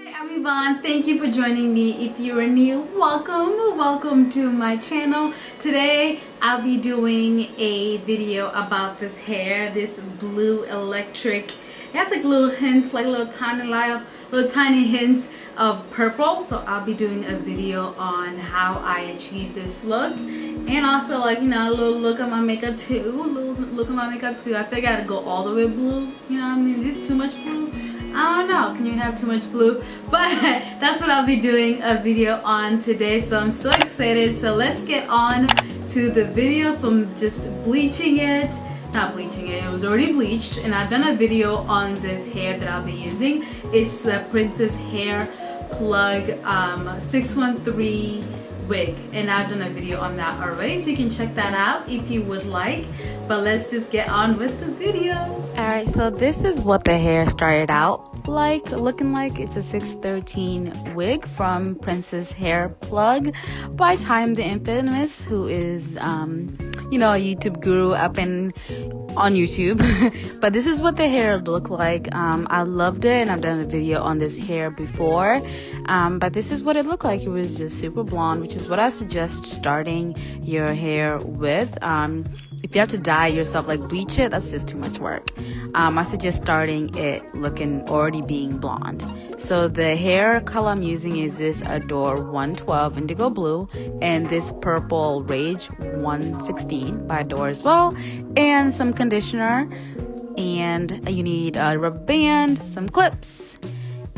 Hi, I'm Yvonne. Thank you for joining me. If you are new, welcome to my channel. Today I'll be doing a video about this hair, this blue electric. It has like little hints, like little tiny hints of purple. So I'll be doing a video on how I achieved this look, and also like, you know, a little look at my makeup too. I think I gotta go all the way blue. You know what I mean? Is this too much blue? I don't know, can you have too much blue? But that's what I'll be doing a video on today, so I'm so excited. So let's get on to the video from just bleaching it. Not bleaching it, it was already bleached, and I've done a video on this hair that I'll be using. It's the Princess Hair Plug 613 wig, and I've done a video on that already, so you can check that out if you would like. But let's just get on with the video. Alright, so this is what the hair started out like, looking like. It's a 613 wig from Princess Hair Plug by Tymetheinfamous, who is you know, a YouTube guru up on YouTube. But this is what the hair looked like. I loved it, and I've done a video on this hair before. But this is what it looked like. It was just super blonde, which is what I suggest starting your hair with. If you have to dye yourself, like bleach it, that's just too much work. I suggest starting it looking already being blonde. So the hair color I'm using is this Adore 112 Indigo Blue, and this Purple Rage 116 by Adore as well, and some conditioner, and you need a rubber band, some clips,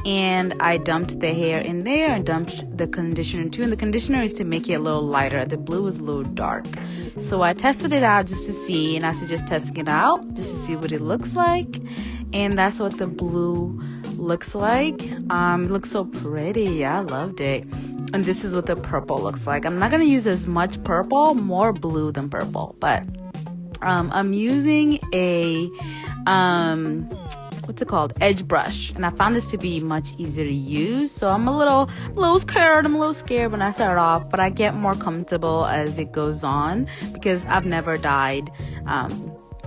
and I dumped the hair in there and dumped the conditioner too, and the conditioner is to make it a little lighter. The blue is a little dark. So I tested it out just to see, and I suggest testing it out just to see what it looks like. And that's what the blue looks like. It looks so pretty. I loved it. And this is what the purple looks like. I'm not going to use as much purple, more blue than purple. But I'm using a what's it called, edge brush, and I found this to be much easier to use. So I'm a little scared when I start off, but I get more comfortable as it goes on, because I've never dyed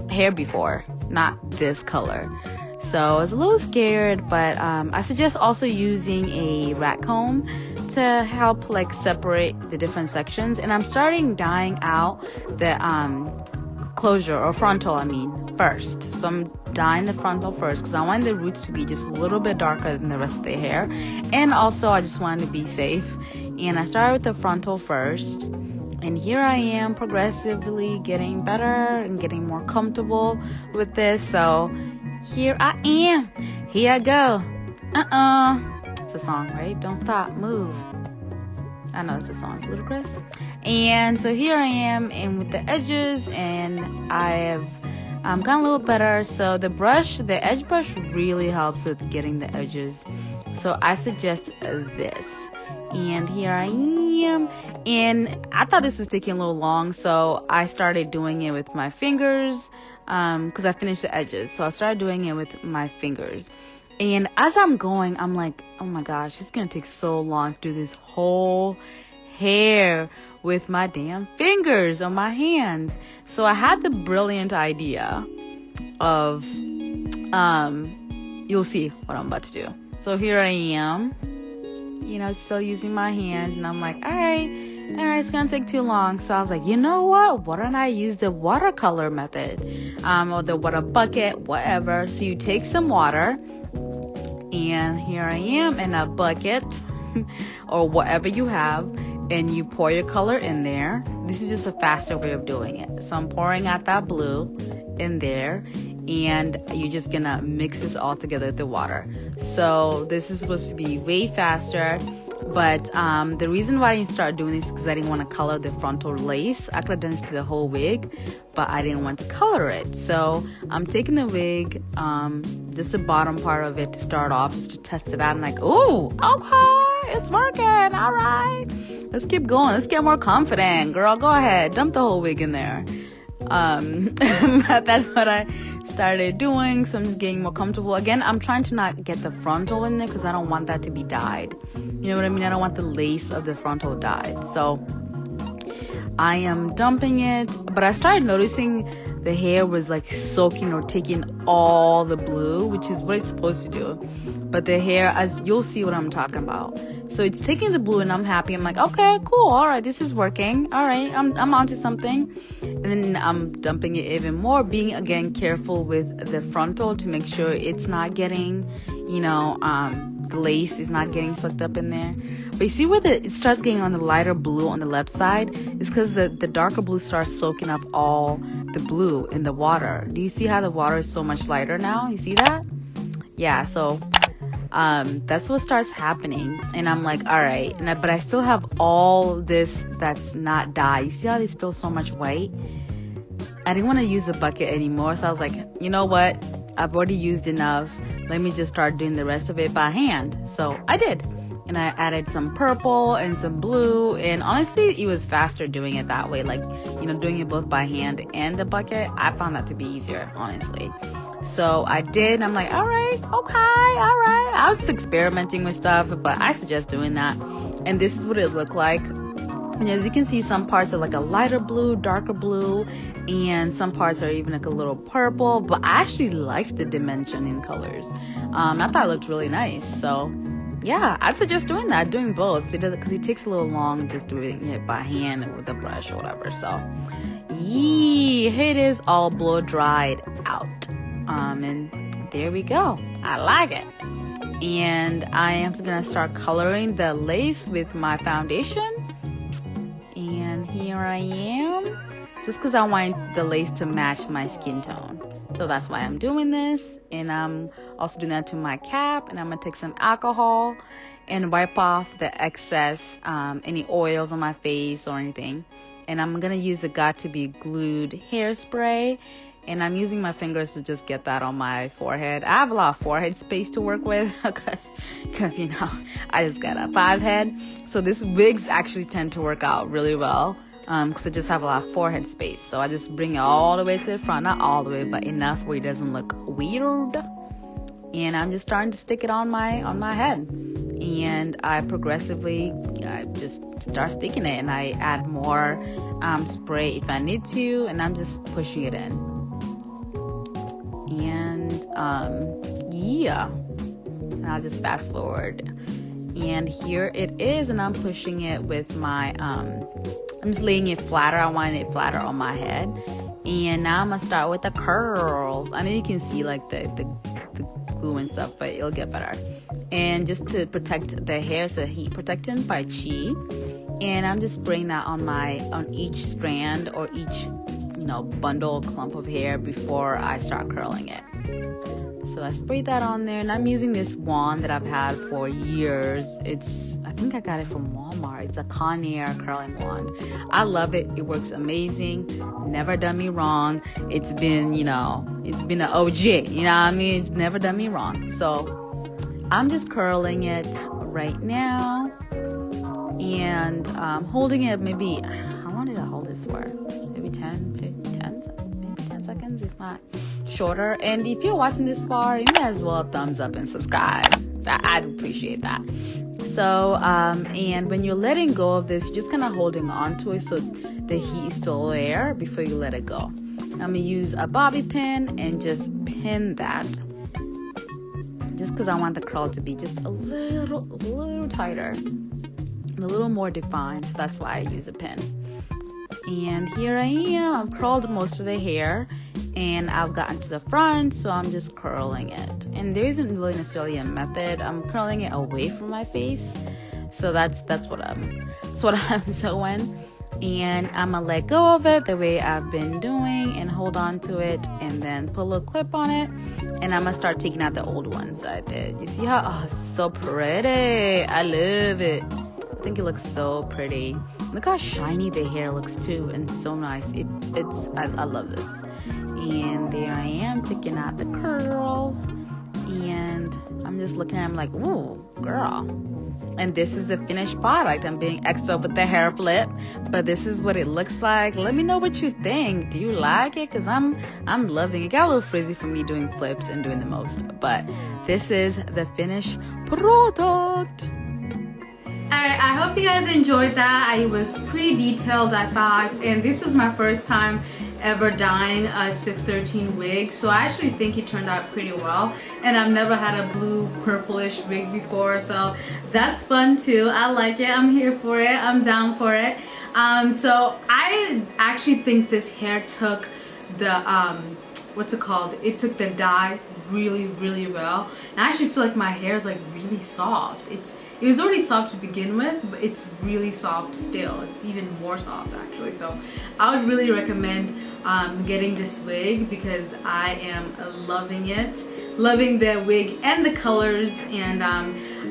hair before, not this color. So I was a little scared, but I suggest also using a rat comb to help like separate the different sections. And I'm starting dyeing out the closure, or frontal, first. So I'm dyeing the frontal first because I want the roots to be just a little bit darker than the rest of the hair, and also I just wanted to be safe. And I started with the frontal first, and here I am progressively getting better and getting more comfortable with this. So here I am. Here I go. It's a song, right? Don't stop, move. I know it's a song, ludicrous. And so here I am, and with the edges, and I have gotten a little better. So the edge brush really helps with getting the edges. So I suggest this. And here I am, and I thought this was taking a little long, so I started doing it with my fingers, because I finished the edges. So I started doing it with my fingers. And as I'm going, I'm like, oh my gosh, it's gonna take so long to do this whole hair with my damn fingers on my hands. So I had the brilliant idea of you'll see what I'm about to do. So here I am, you know, still using my hand, and I'm like, all right, it's gonna take too long. So I was like, you know what, why don't I use the watercolor method, or the water bucket, whatever. So you take some water, and here I am in a bucket or whatever you have, and you pour your color in there. This is just a faster way of doing it. So I'm pouring out that blue in there, and you're just gonna mix this all together with the water. So this is supposed to be way faster, but the reason why I didn't start doing this is because I didn't want to color the frontal lace. I could have done this to the whole wig, but I didn't want to color it. So I'm taking the wig, just the bottom part of it to start off, just to test it out. And like, ooh, okay, it's working, all right. Let's keep going. Let's get more confident. Girl, go ahead. Dump the whole wig in there. That's what I started doing. So I'm just getting more comfortable. Again, I'm trying to not get the frontal in there because I don't want that to be dyed. You know what I mean? I don't want the lace of the frontal dyed. So I am dumping it. But I started noticing the hair was like soaking or taking all the blue, which is what it's supposed to do. But the hair, as you'll see what I'm talking about. So it's taking the blue and I'm happy. I'm like, okay, cool. All right, this is working. All right, I'm onto something. And then I'm dumping it even more, being again careful with the frontal to make sure it's not getting, the lace is not getting sucked up in there. But you see where it starts getting on the lighter blue on the left side? It's because the darker blue starts soaking up all the blue in the water. Do you see how the water is so much lighter now? You see that? Yeah, so that's what starts happening. And I'm like, all right. But I still have all this that's not dye. You see how there's still so much white? I didn't want to use the bucket anymore. So I was like, you know what? I've already used enough. Let me just start doing the rest of it by hand. So I did. And I added some purple and some blue. And honestly, it was faster doing it that way. Like, doing it both by hand and the bucket. I found that to be easier, honestly. So I did. I'm like, all right, okay, all right. I was experimenting with stuff, but I suggest doing that. And this is what it looked like. And as you can see, some parts are like a lighter blue, darker blue, and some parts are even like a little purple. But I actually liked the dimension in colors. I thought it looked really nice. So yeah, I'd suggest doing that, doing both. So it does it because it takes a little long just doing it by hand and with a brush or whatever. So here it is, all blow dried out. And there we go. I like it. And I am gonna start coloring the lace with my foundation. And here I am, just because I want the lace to match my skin tone. So that's why I'm doing this. And I'm also doing that to my cap. And I'm gonna take some alcohol and wipe off the excess, any oils on my face or anything. And I'm gonna use the Got To Be Glued Hairspray. And I'm using my fingers to just get that on my forehead. I have a lot of forehead space to work with because, I just got a 5 head. So these wigs actually tend to work out really well because I just have a lot of forehead space. So I just bring it all the way to the front. Not all the way, but enough where it doesn't look weird. And I'm just starting to stick it on my head. And I progressively just start sticking it. And I add more spray if I need to. And I'm just pushing it in. And yeah, and I'll just fast forward, and here it is. And I'm pushing it with my I'm just laying it flatter. I want it flatter on my head. And now I'm gonna start with the curls. I know you can see like the glue and stuff, but it'll get better. And just to protect the hair, so heat protectant by Chi. And I'm just spraying that on each strand or each bundle clump of hair before I start curling it. So I sprayed that on there, and I'm using this wand that I've had for years. I think I got it from Walmart. It's a Conair curling wand. I love it. It works amazing. Never done me wrong. It's been an OG. It's never done me wrong. So I'm just curling it right now, and holding it maybe. How long did I hold this for? Maybe 10 seconds, if not shorter. And if you're watching this far, you may as well thumbs up and subscribe. I'd appreciate that. So and when you're letting go of this, you're just kind of holding on to it so the heat is still there before you let it go. I'm gonna use a bobby pin and just pin that, just because I want the curl to be just a little tighter and a little more defined. So that's why I use a pin. And here I am. I've curled most of the hair, and I've gotten to the front, so I'm just curling it. And there isn't really necessarily a method. I'm curling it away from my face, so that's what I'm doing. And I'm gonna let go of it the way I've been doing and hold on to it, and then put a little clip on it. And I'm gonna start taking out the old ones that I did. You see how it's so pretty? I love it. I think it looks so pretty. Look how shiny the hair looks too, and so nice. I love this. And there I am taking out the curls, and I'm just looking at them like, ooh, girl. And this is the finished product. I'm being extra with the hair flip, but this is what it looks like. Let me know what you think. Do you like it? Because I'm loving it. It got a little frizzy for me doing flips and doing the most, but this is the finished product. Alright, I hope you guys enjoyed that. It was pretty detailed, I thought, and this was my first time ever dyeing a 613 wig, so I actually think it turned out pretty well, and I've never had a blue purplish wig before, so that's fun too. I like it. I'm here for it. I'm down for it. So I actually think this hair took the what's it called, it took the dye really well, and I actually feel like my hair is like really soft. It was already soft to begin with, but it's really soft still. It's even more soft actually. So I would really recommend getting this wig because I am loving it, loving the wig and the colors, and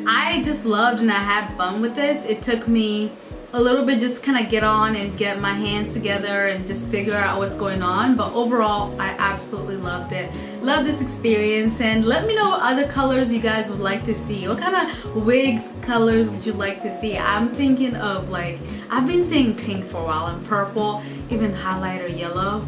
I just loved and I had fun with this. It took me a little bit just kind of get on and get my hands together and just figure out what's going on, but overall I absolutely loved it. Love this experience, and let me know what other colors you guys would like to see. What kind of wigs colors would you like to see? I'm thinking of, like, I've been saying pink for a while, and purple, even highlighter yellow.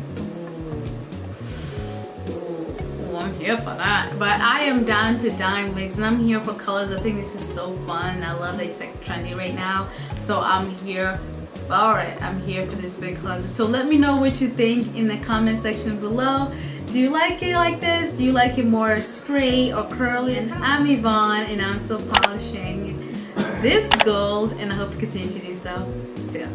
I'm here for that. But I am down to dyeing wigs, and I'm here for colors. I think this is so fun. I love that it's like trendy right now, so I'm here for it. I'm here for this big color. So let me know what you think in the comment section below. Do you like it like this? Do you like it more straight or curly? And I'm Yvonne, and I'm still polishing this gold, and I hope you continue to do so too.